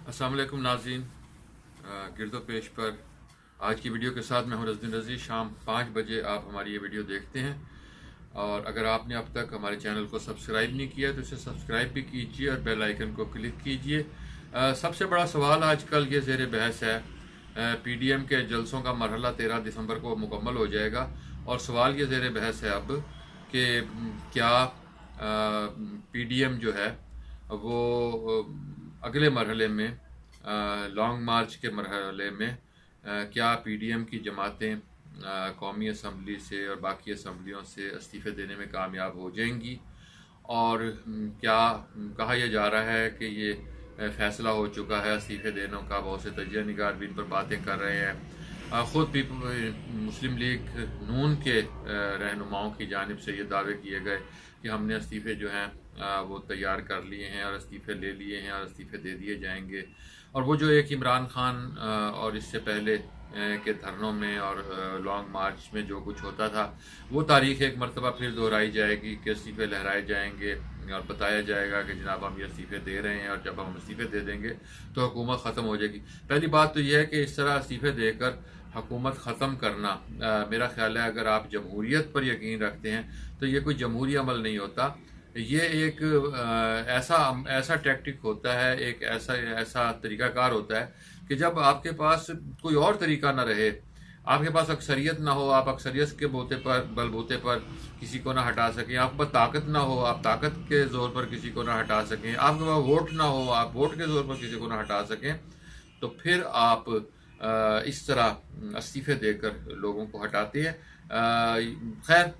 अस्सलाम वालेकुम नाज़रीन। गिरदो पेश पर आज की वीडियो के साथ मैं हूं रज़दीन रज़ी। शाम 5 बजे आप हमारी ये वीडियो देखते हैं, और अगर आपने अब तक हमारे चैनल को सब्सक्राइब नहीं किया तो इसे सब्सक्राइब भी कीजिए और बेल आइकन को क्लिक कीजिए। सबसे बड़ा सवाल आजकल ये ज़ेर बहस है। पीडीएम के जलसों का मरहला 13 दिसंबर को मुकम्मल हो जाएगा, और सवाल ये ज़ेर बहस है अब कि क्या पीडीएम जो है वो अगले मरहले में लॉन्ग मार्च के मरहले में क्या पीडीएम की जमातें कौमी असम्बली से और बाकी असम्बलियों से इस्तीफ़े देने में कामयाब हो जाएंगी। और क्या कहा यह जा रहा है कि ये फ़ैसला हो चुका है इस्तीफ़े देने का। बहुत से तजिया निगार भी इन पर बातें कर रहे हैं। ख़ुद भी मुस्लिम लीग नून के रहनुमाओं की जानिब से ये दावे किए गए कि हमने इस्तीफ़े जो हैं वो तैयार कर लिए हैं और इस्तीफ़े ले लिए हैं और इस्तीफ़े दे दिए जाएंगे। और वो जो एक इमरान खान और इससे पहले के धरनों में और लॉन्ग मार्च में जो कुछ होता था, वो तारीख़ एक मरतबा फिर दोहराई जाएगी कि इस्तीफ़े लहराए जाएंगे और बताया जाएगा कि जनाब हम ये इस्तीफ़े दे रहे हैं, और जब हम इस्तीफ़े दे देंगे तो हुकूमत ख़त्म हो जाएगी। पहली बात तो यह है कि इस तरह इस्तीफ़े देकर हुकूमत ख़त्म करना, मेरा ख्याल है अगर आप जमहूरियत पर यकीन रखते हैं तो ये कोई जमहूरी अमल नहीं होता। ये एक ऐसा टैक्टिक होता है, एक ऐसा तरीक़ाकार होता है कि जब आपके पास कोई और तरीका ना रहे, आपके पास अक्सरियत ना हो, आप अक्सरियत के बलबूते पर किसी को ना हटा सकें, आपके पास ताकत ना हो, आप ताकत के ज़ोर पर किसी को ना हटा सकें, आपके पास वोट ना हो, आप वोट के ज़ोर पर किसी को ना हटा सकें, तो फिर आप इस तरह इस्तीफ़े देकर लोगों को हटाते हैं। खैर,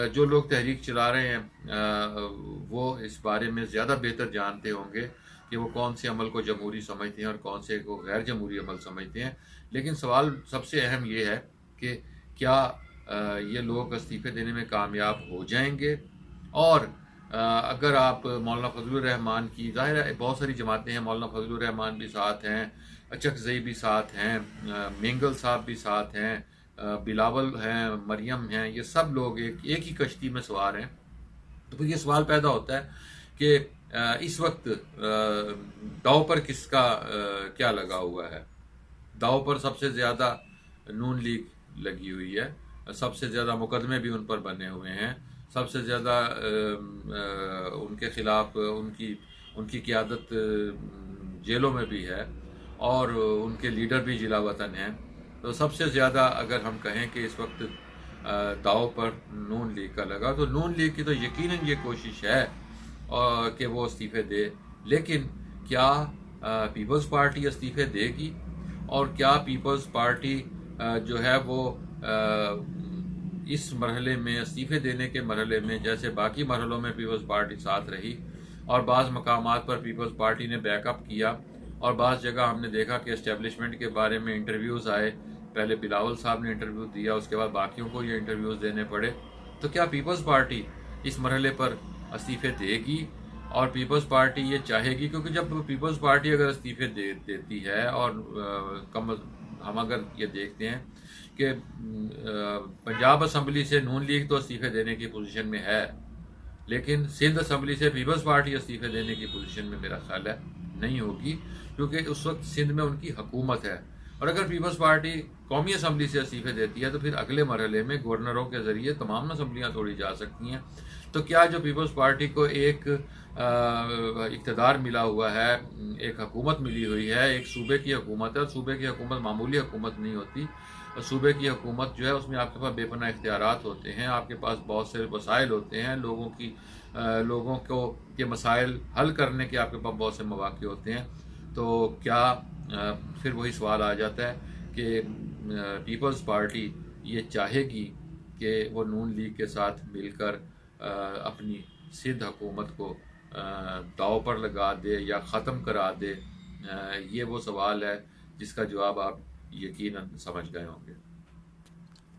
जो लोग तहरीक चला रहे हैं वो इस बारे में ज़्यादा बेहतर जानते होंगे कि वो कौन से अमल को जमहूरी समझते हैं और कौन से को गैर जमहूरी अमल समझते हैं। लेकिन सवाल सबसे अहम ये है कि क्या ये लोग इस्तीफ़े देने में कामयाब हो जाएंगे। और अगर आप मौलाना फजलुर रहमान की, ज़ाहिर है बहुत सारी जमातें हैं, मौलाना फजलुर रहमान भी साथ हैं, चकज़ई भी साथ हैं, मेंगल साहब भी साथ हैं, बिलावल हैं, मरियम हैं, ये सब लोग एक ही कश्ती में सवार हैं। तो फिर ये सवाल पैदा होता है कि इस वक्त दाव पर किसका क्या लगा हुआ है। दाव पर सबसे ज़्यादा नून लीग लगी हुई है, सबसे ज़्यादा मुकदमे भी उन पर बने हुए हैं, सबसे ज़्यादा उनके ख़िलाफ़ उनकी क़ियादत जेलों में भी है, और उनके लीडर भी जिला वतन हैं। तो सबसे ज़्यादा अगर हम कहें कि इस वक्त दाव पर नून लीग का लगा, तो नून लीग की तो यकीनन ये कोशिश है कि वो इस्तीफ़े दे। लेकिन क्या पीपल्स पार्टी इस्तीफ़े देगी, और क्या पीपल्स पार्टी जो है वो इस मरहले में, इस्तीफ़े देने के मरहले में, जैसे बाकी मरहलों में पीपल्स पार्टी साथ रही और बाज़ मकामात पर पीपल्स पार्टी ने बैकअप किया, और बाज़ जगह हमने देखा कि इस्टेब्लिशमेंट के बारे में इंटरव्यूज़ आए, पहले बिलावल साहब ने इंटरव्यू दिया, उसके बाद बाकियों को ये इंटरव्यूज़ देने पड़े। तो क्या पीपल्स पार्टी इस मरहले पर इस्तीफ़े देगी, और पीपल्स पार्टी ये चाहेगी, क्योंकि जब पीपल्स पार्टी अगर इस्तीफ़े देती है, और हम अगर ये देखते हैं कि पंजाब असम्बली से नून लीग तो इस्तीफ़े देने की पोजीशन में है, लेकिन सिंध असम्बली से पीपल्स पार्टी इस्तीफ़े देने की पोजीशन में मेरा ख्याल है नहीं होगी, क्योंकि उस वक्त सिंध में उनकी हुकूमत है। और अगर पीपल्स पार्टी कौमी असम्बली से इस्तीफ़े देती है तो फिर अगले मरहले में गवर्नरों के ज़रिए तमाम असम्बलियाँ तोड़ी जा सकती हैं। तो क्या जो पीपल्स पार्टी को एक इक़्तिदार मिला हुआ है, एक हुकूमत मिली हुई है, एक सूबे की हुकूमत है, और सूबे की हुकूमत मामूली हुकूमत नहीं होती। और सूबे की हुकूमत जो है उसमें आपके पास बेपनाह इख्तियारात होते हैं, आपके पास बहुत से वसाइल होते हैं, लोगों को के मसाइल हल करने के आपके पास बहुत से मौक़े होते हैं। तो क्या फिर वही सवाल आ जाता है कि पीपल्स पार्टी ये चाहेगी कि वो नून लीग के साथ मिलकर अपनी सिंध हुकूमत को दाव पर लगा दे या ख़त्म करा दे। ये वो सवाल है जिसका जवाब आप यकीनन समझ गए होंगे।